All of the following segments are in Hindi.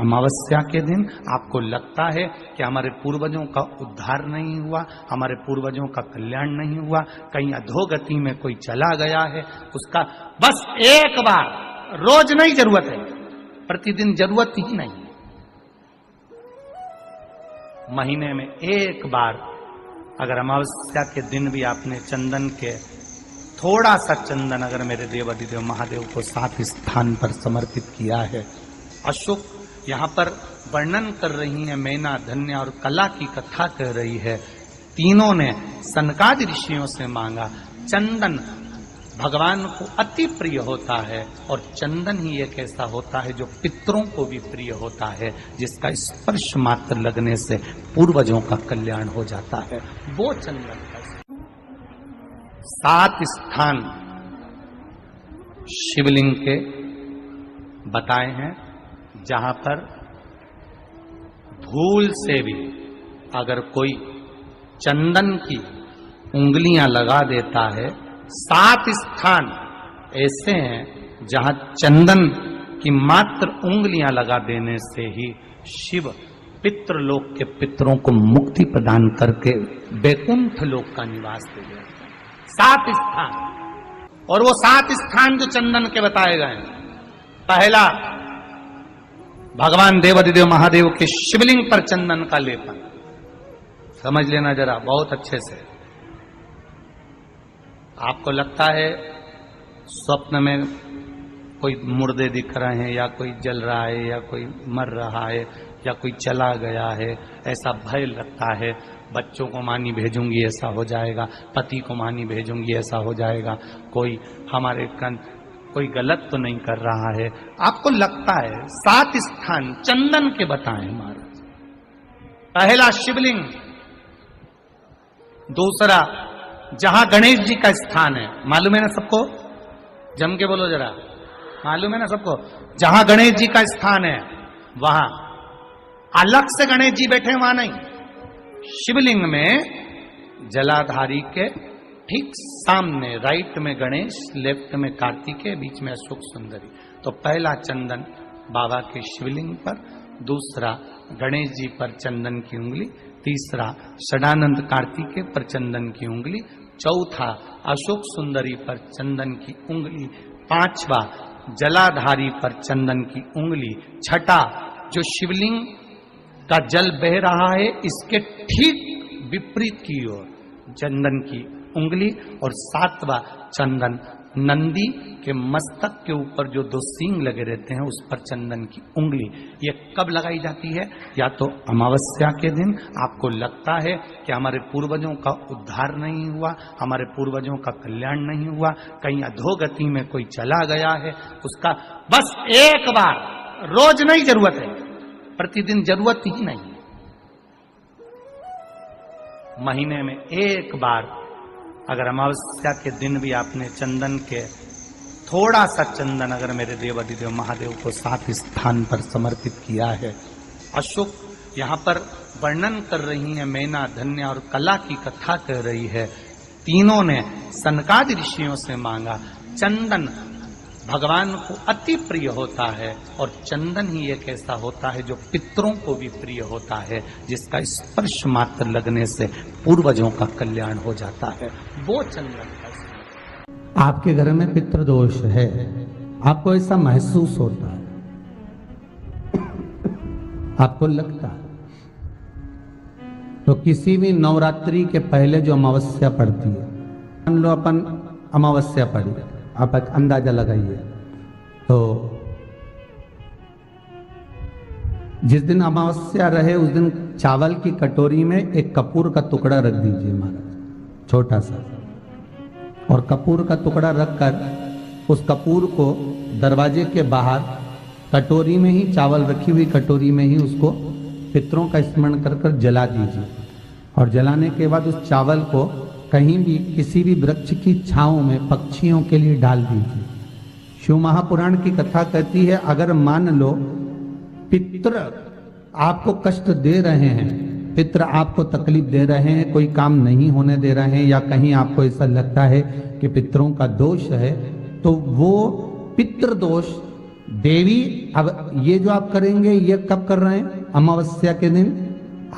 अमावस्या के दिन आपको लगता है कि हमारे पूर्वजों का उद्धार नहीं हुआ, हमारे पूर्वजों का कल्याण नहीं हुआ, कहीं अधोगति में कोई चला गया है, उसका बस एक बार, रोज नहीं जरूरत है, प्रतिदिन जरूरत ही नहीं, महीने में एक बार अगर अमावस्या के दिन भी आपने चंदन के थोड़ा सा चंदन अगर मेरे देवाधिदेव महादेव को 7 स्थान पर समर्पित किया है। अशोक यहाँ पर वर्णन कर रही है, मैना, धन्य और कला की कथा कह रही है। तीनों ने सनकादि ऋषियों से मांगा। चंदन भगवान को अति प्रिय होता है और चंदन ही एक ऐसा होता है जो पितरों को भी प्रिय होता है, जिसका स्पर्श मात्र लगने से पूर्वजों का कल्याण हो जाता है। वो चंदन का 7 स्थान शिवलिंग के बताए हैं, जहां पर भूल से भी अगर कोई चंदन की उंगलियां लगा देता है, 7 स्थान ऐसे हैं जहां चंदन की मात्र उंगलियां लगा देने से ही शिव पितृलोक के पितरों को मुक्ति प्रदान करके वैकुंठ लोक का निवास दे देते हैं। 7 स्थान, और वो 7 स्थान जो चंदन के बताए गए हैं। पहला, भगवान देवाधिदेव महादेव के शिवलिंग पर चंदन का लेपन। समझ लेना जरा बहुत अच्छे से। आपको लगता है स्वप्न में कोई मुर्दे दिख रहे हैं, या कोई जल रहा है, या कोई मर रहा है, या कोई चला गया है, ऐसा भय लगता है। बच्चों को मानी भेजूंगी ऐसा हो जाएगा, पति को मानी भेजूंगी ऐसा हो जाएगा, कोई हमारे कोई गलत तो नहीं कर रहा है, आपको लगता है। 7 स्थान चंदन के बताएं महाराज। पहला शिवलिंग, दूसरा जहां गणेश जी का स्थान है, मालूम है ना सबको, जम के बोलो जरा, मालूम है ना सबको, जहां गणेश जी का स्थान है वहां अलग से गणेश जी बैठे, वहां नहीं। शिवलिंग में जलाधारी के ठीक सामने राइट में गणेश, लेफ्ट में कार्तिकेय, बीच में अशोक सुंदरी। तो पहला चंदन बाबा के शिवलिंग पर, दूसरा गणेश जी पर चंदन की उंगली, तीसरा षडानंद कार्तिकेय पर चंदन की उंगली, चौथा अशोक सुंदरी पर चंदन की उंगली, पांचवा जलाधारी पर चंदन की उंगली, छठा जो शिवलिंग का जल बह रहा है इसके ठीक विपरीत की ओर चंदन की उंगली, और 7वां चंदन नंदी के मस्तक के ऊपर जो 2 सींग लगे रहते हैं उस पर चंदन की उंगली। ये कब लगाई जाती है? या तो अमावस्या के दिन आपको लगता है कि हमारे पूर्वजों का उद्धार नहीं हुआ, हमारे पूर्वजों का कल्याण नहीं हुआ, कहीं अधोगति में कोई चला गया है, उसका बस एक बार, रोज नहीं जरूरत है, प्रतिदिन जरूरत ही नहीं, महीने में एक बार अगर अमावस्या के दिन भी आपने चंदन के थोड़ा सा चंदन अगर मेरे देवाधिदेव महादेव को 7 स्थान पर समर्पित किया है। अशोक यहाँ पर वर्णन कर रही है, मैना, धन्य और कला की कथा कह रही है। तीनों ने सनकादि ऋषियों से मांगा। चंदन भगवान को अति प्रिय होता है और चंदन ही एक ऐसा होता है जो पितरों को भी प्रिय होता है, जिसका स्पर्श मात्र लगने से पूर्वजों का कल्याण हो जाता है। वो चंदन का। आपके घर में पितृदोष है, आपको ऐसा महसूस होता है, आपको लगता है, तो किसी भी नवरात्रि के पहले जो अमावस्या पड़ती है, मान लो अपन अमावस्या पड़ी, आप एक अंदाजा लगाइए, तो जिस दिन अमावस्या रहे उस दिन चावल की कटोरी में एक कपूर का टुकड़ा रख दीजिए महाराज, छोटा सा, और कपूर का टुकड़ा रखकर उस कपूर को दरवाजे के बाहर कटोरी में ही, चावल रखी हुई कटोरी में ही उसको पितरों का स्मरण कर कर जला दीजिए। और जलाने के बाद उस चावल को कहीं भी किसी भी वृक्ष की छांव में पक्षियों के लिए डाल दीजिए। शिव महापुराण की कथा कहती है, अगर मान लो पितृ आपको कष्ट दे रहे हैं, पितृ आपको तकलीफ दे रहे हैं, कोई काम नहीं होने दे रहे हैं, या कहीं आपको ऐसा लगता है कि पितरों का दोष है, तो वो पितृ दोष देवी अब ये जो आप करेंगे ये कब कर रहे हैं? अमावस्या के दिन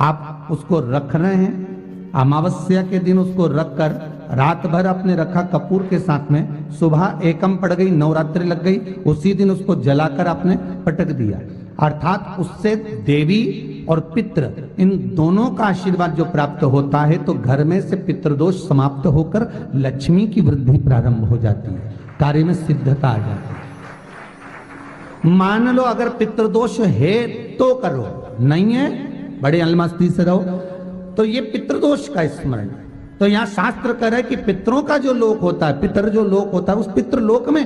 आप उसको रख रहे हैं। अमावस्या के दिन उसको रख कर रात भर आपने रखा कपूर के साथ में, सुबह एकम पड़ गई, नवरात्रि लग गई, उसी दिन उसको जलाकर आपने पटक दिया। अर्थात उससे देवी और पितृ इन दोनों का आशीर्वाद जो प्राप्त होता है तो घर में से पितृदोष समाप्त होकर लक्ष्मी की वृद्धि प्रारंभ हो जाती है, कार्य में सिद्धता आ जाती है। मान लो अगर पितृदोष है तो करो, नहीं है बड़े अलमस्ती से रहो, तो ये पितृदोष का स्मरण। तो यहाँ शास्त्र कह रहा है कि पितरों का जो लोक होता है, पितर जो लोक होता है, उस पितृलोक में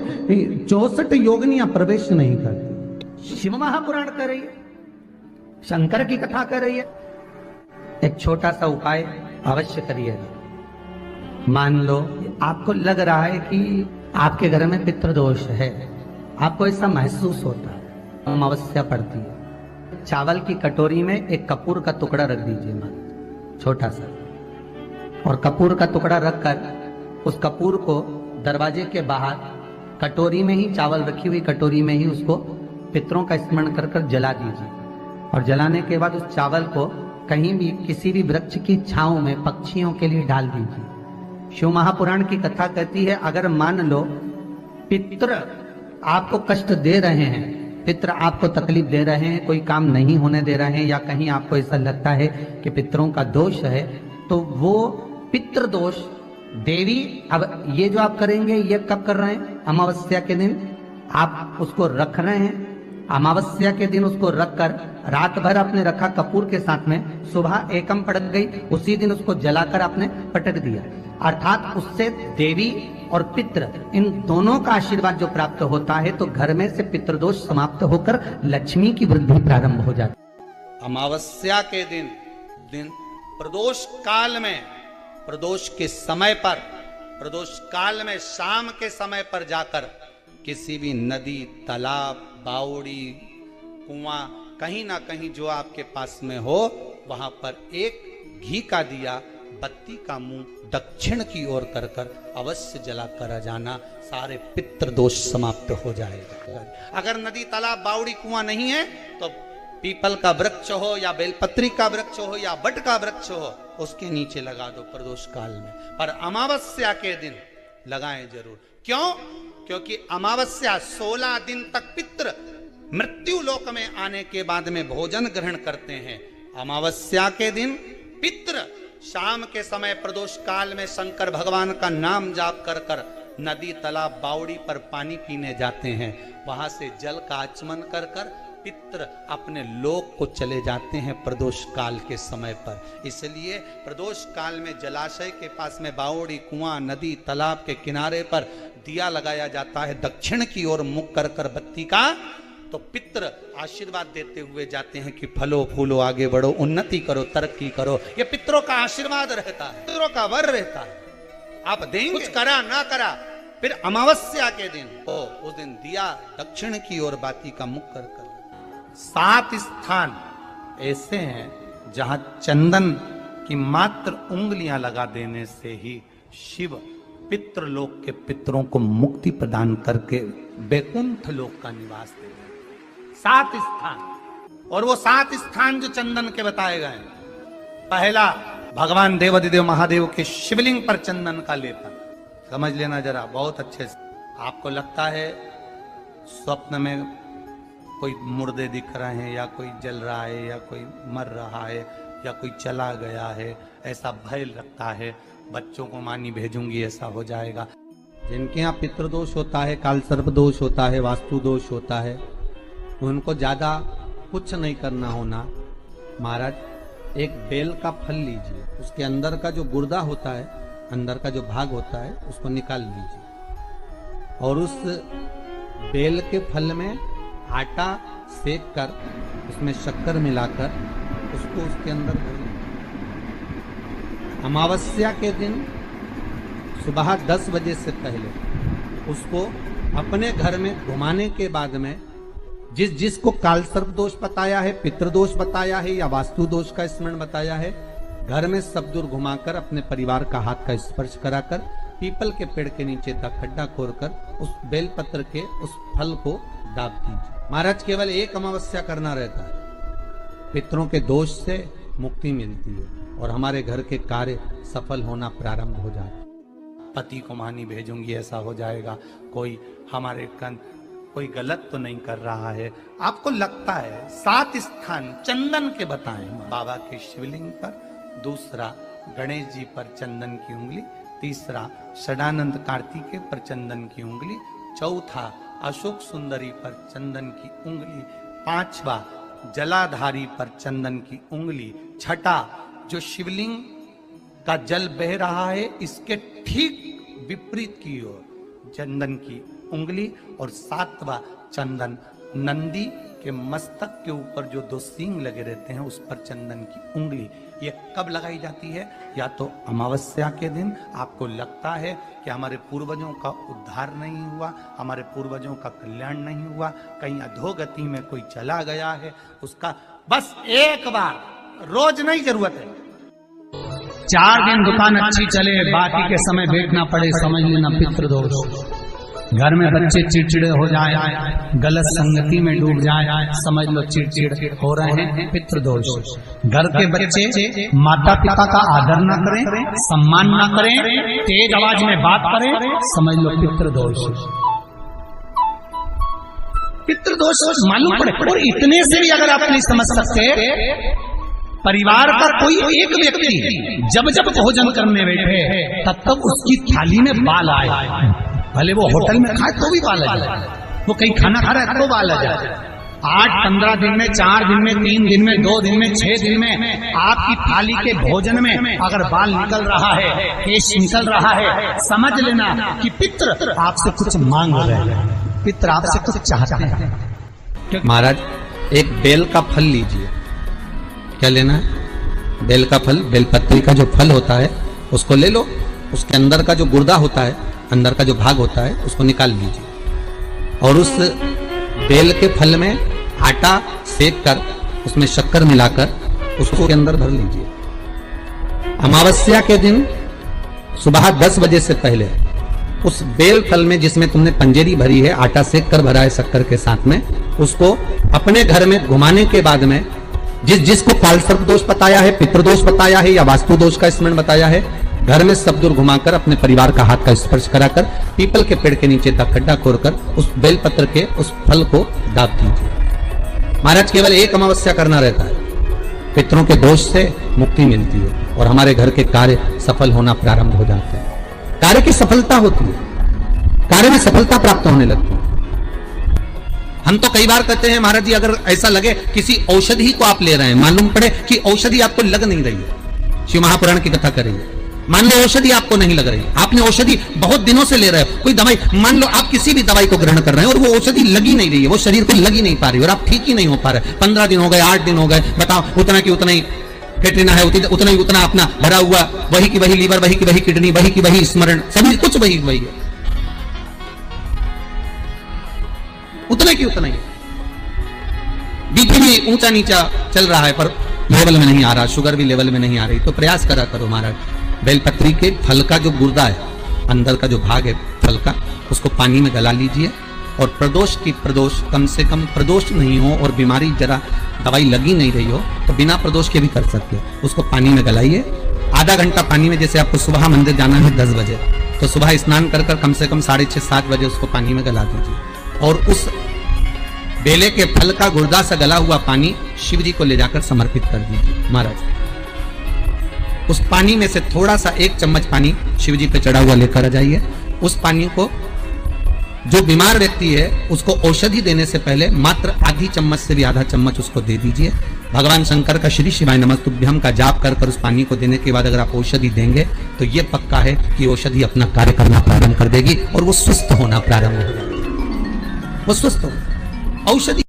64 योगिनियां प्रवेश नहीं करती। शिव महापुराण कर रही है, शंकर की कथा कर रही है। एक छोटा सा उपाय अवश्य करिएगा। मान लो आपको लग रहा है कि आपके घर में पितृदोष है, आपको ऐसा महसूस होता है, अमावस्या पड़ती है, चावल की कटोरी में एक कपूर का टुकड़ा रख दीजिए, मान छोटा सा, और कपूर का टुकड़ा रखकर उस कपूर को दरवाजे के बाहर कटोरी में ही, चावल रखी हुई कटोरी में ही उसको पितरों का स्मरण कर कर जला दीजिए। और जलाने के बाद उस चावल को कहीं भी किसी भी वृक्ष की छांव में पक्षियों के लिए डाल दीजिए। शिव महापुराण की कथा कहती है अगर मान लो पितृ आपको कष्ट दे रहे हैं, पितृ आपको तकलीफ दे रहे हैं, कोई काम नहीं होने दे रहे हैं, या कहीं आपको ऐसा लगता है कि पितरों का दोष है, तो वो पितृदोष देवी, अब ये जो आप करेंगे ये कब कर रहे हैं? अमावस्या के दिन आप उसको रख रहे हैं। अमावस्या के दिन उसको रखकर रात भर आपने रखा कपूर के साथ में, सुबह एकम पड़ गई, उसी दिन उसको जलाकर आपने पटक दिया। अर्थात उससे देवी और पितृ इन दोनों का आशीर्वाद जो प्राप्त होता है तो घर में से पितृदोष समाप्त होकर लक्ष्मी की वृद्धि प्रारंभ हो जाती है। अमावस्या के दिन प्रदोष काल में, प्रदोष के समय पर, प्रदोष काल में शाम के समय पर जाकर किसी भी नदी, तालाब, बावड़ी, कुआं, कहीं ना कहीं जो आपके पास में हो, वहां पर एक घी का दिया, बत्ती का मुंह दक्षिण की ओर कर कर अवश्य जला कर जाना, सारे पितृ दोष समाप्त हो जाएगा। अगर नदी, तालाब, बावड़ी, कुआं नहीं है तो पीपल का वृक्ष हो या बेलपत्री का वृक्ष हो या बट का वृक्ष हो, उसके नीचे लगा दो प्रदोष काल में। पर अमावस्या के दिन लगाएं जरूर। क्यों? क्योंकि अमावस्या 16 दिन तक पितृ मृत्यु लोक में आने के बाद में भोजन ग्रहण करते हैं। अमावस्या के दिन पितृ शाम के समय प्रदोष काल में शंकर भगवान का नाम जाप कर कर नदी, तालाब, बावड़ी पर पानी पीने जाते हैं। वहां से जल का आचमन कर कर पितृ अपने लोक को चले जाते हैं प्रदोष काल के समय पर। इसलिए प्रदोष काल में जलाशय के पास में बावड़ी, कुआं, नदी, तालाब के किनारे पर दिया लगाया जाता है दक्षिण की ओर मुख कर कर बत्ती का, तो पितृ आशीर्वाद देते हुए जाते हैं कि फलो फूलो, आगे बढ़ो, उन्नति करो, तरक्की करो। ये पितरों का आशीर्वाद रहता है, पितरों का वर रहता है। आप देंगे, कुछ करा ना करा, फिर अमावस्या के दिन उस दिन दिया दक्षिण की ओर बाती का मुख कर कर। 7 स्थान ऐसे हैं जहां चंदन की मात्र उंगलियां लगा देने से ही शिव पितृलोक के पितरों को मुक्ति प्रदान करके वैकुंठ लोक का निवास दे रहे। 7 स्थान, और वो 7 स्थान जो चंदन के बताए गए, पहला भगवान देवाधिदेव महादेव के शिवलिंग पर चंदन का लेपन। समझ लेना जरा बहुत अच्छे से। आपको लगता है स्वप्न में कोई मुर्दे दिख रहे हैं, या कोई जल रहा है, या कोई मर रहा है, या कोई चला गया है, ऐसा भय लगता है, बच्चों को मानी भेजूंगी ऐसा हो जाएगा। जिनके यहाँ पितृदोष होता है, काल सर्प दोष होता है, वास्तु दोष होता है, उनको ज्यादा कुछ नहीं करना होना। महाराज एक बेल का फल लीजिए, उसके अंदर का जो गुर्दा होता है, अंदर का जो भाग होता है, उसको निकाल लीजिए, और उस बेल के फल में आटा सेक कर उसमें शक्कर मिलाकर उसको उसके अंदर भरें। अमावस्या के दिन सुबह 10 बजे से पहले उसको अपने घर में घुमाने के बाद में जिसको काल सर्प दोष बताया है, पितृदोष बताया है, या वास्तु दोष का स्मरण बताया है, घर में सब दूर घुमाकर अपने परिवार का हाथ का स्पर्श कराकर पीपल के पेड़ के नीचे का खड्डा खोदकर उस बेलपत्र के उस फल को दाब दीजिए। महाराज केवल एक अमावस्या करना रहता है, पितरों के दोष से मुक्ति मिलती है और हमारे घर के कार्य सफल होना प्रारंभ हो जाता है। पति को मानी भेजूंगी ऐसा हो जाएगा, कोई हमारे कोई गलत तो नहीं कर रहा है। आपको लगता है 7 स्थान चंदन के बताएं, बाबा के शिवलिंग पर, दूसरा गणेश जी पर चंदन की उंगली, तीसरा षडानंद कार्तिकेय पर चंदन की उंगली, चौथा अशोक सुंदरी पर चंदन की उंगली, पांचवा जलाधारी पर चंदन की उंगली, छठा जो शिवलिंग का जल बह रहा है इसके ठीक विपरीत की ओर चंदन की उंगली, और सातवां चंदन नंदी के मस्तक के ऊपर जो 2 सींग लगे रहते हैं उस पर चंदन की उंगली। ये कब लगाई जाती है? या तो अमावस्या के दिन आपको लगता है कि हमारे पूर्वजों का उद्धार नहीं हुआ, हमारे पूर्वजों का कल्याण नहीं हुआ, कहीं अधोगति में कोई चला गया है, उसका बस एक बार, रोज नहीं जरूरत है, 4 दिन दुकान अच्छी चले, बाकी के समय बैठना पड़े, समझ लेना पितृदोष। घर में बच्चे चिड़चिड़े हो जाए, गलत संगति में डूब जाए, समझ लो चिड़चिड़ हो रहे हैं, पितृदोष। घर के बच्चे माता पिता का आदर न करें, सम्मान न करें, तेज आवाज में बात करें, समझ लो पितृदोष। पितृदोष मालूम पड़े। और इतने से भी अगर आप नहीं समझ सकते, परिवार का कोई एक व्यक्ति जब जब भोजन करने बैठे तब तब उसकी थाली में बाल आए, भले वो होटल में खाए तो भी बाल आ जाए, वो कहीं खाना खा रहा है तो बाल आ जाए। 8-15 दिन में, 4 दिन में, 3 दिन में, 2 दिन में, 6 दिन में आपकी थाली के भोजन में अगर बाल निकल रहा है, केश निकल रहा है, समझ लेना कि पितृ आपसे कुछ मांग रहे हैं, पितृ आपसे कुछ चाहते हैं। महाराज एक बेल का फल लीजिए। क्या लेना है? बेल का फल, बेलपत्री का जो फल होता है उसको ले लो, उसके अंदर का जो गुर्दा होता है, अंदर का जो भाग होता है उसको निकाल लीजिए और उस बेल के फल में आटा सेक कर उसमें शक्कर मिलाकर उसको के अंदर भर लीजिए। अमावस्या के दिन सुबह 10 बजे से पहले उस बेल फल में जिसमें तुमने पंजेरी भरी है, आटा सेक कर भरा है शक्कर के साथ में, उसको अपने घर में घुमाने के बाद में जिसको कालसर्प दोष बताया है, पितृदोष बताया है या वास्तु दोष का स्मरण बताया है, घर में सब दूर घुमाकर अपने परिवार का हाथ का स्पर्श कराकर पीपल के पेड़ के नीचे तक खड्डा खोदकर उस बेलपत्र के उस फल को दाब दीजिए। महाराज केवल एक अमावस्या करना रहता है, पितरों के दोष से मुक्ति मिलती है और हमारे घर के कार्य सफल होना प्रारंभ हो जाते हैं। कार्य की सफलता होती है, कार्य में सफलता प्राप्त होने लगती है। हम तो कई बार कहते हैं महाराज जी अगर ऐसा लगे किसी औषधि को आप ले रहे हैं, मालूम पड़े कि औषधि आपको लग नहीं रही है, शिव महापुराण की कथा करेंगे, मान लो औषधि आपको नहीं लग रही, आपने औषधि बहुत दिनों से ले रहे हो, कोई दवाई, मान लो आप किसी भी दवाई को ग्रहण कर रहे हैं और वो औषधि लगी नहीं रही है, वो शरीर को लगी नहीं पा रही और आप ठीक ही नहीं हो पा रहे, 15 दिन हो गए, 8 दिन हो गए, बताओ उतना की उतना ही कैटरीना है, उतना ही उतना अपना भरा हुआ, वही की वही लीवर, वही की वही किडनी, वही की वही स्मरण, सभी कुछ वही वही है, उतना की उतना ही। बीपी भी ऊंचा नीचा चल रहा है पर लेवल में नहीं आ रहा, शुगर भी लेवल में नहीं आ रही, तो प्रयास करा करो महाराज, बेलपत्री के फल का जो गुर्दा है, अंदर का जो भाग है फल का, उसको पानी में गला लीजिए और प्रदोष कम से कम प्रदोष नहीं हो और बीमारी जरा दवाई लगी नहीं रही हो तो बिना प्रदोष के भी कर सकते हो, उसको पानी में गलाइए। आधा घंटा पानी में, जैसे आपको सुबह मंदिर जाना है 10 बजे, तो सुबह स्नान कर कम से कम 6:30-7 बजे उसको पानी में गला दीजिए और उस बेले के फल का गुर्दा से गला हुआ पानी शिव जी को ले जाकर समर्पित कर दीजिए। महाराज उस पानी में से थोड़ा सा 1 चम्मच पानी शिव जी पे चढ़ा हुआ लेकर आ जाइए। उस पानी को जो बीमार व्यक्ति है उसको औषधि देने से पहले मात्र आधी चम्मच से भी आधा चम्मच उसको दे दीजिए। भगवान शंकर का श्री शिवाय नमस्तुभ्यम का जाप कर उस पानी को देने के बाद अगर आप औषधि देंगे तो ये पक्का है कि औषधि अपना कार्य करना प्रारंभ कर देगी और वो स्वस्थ होना प्रारंभ हो जाएगी, वो स्वस्थ हो औषधि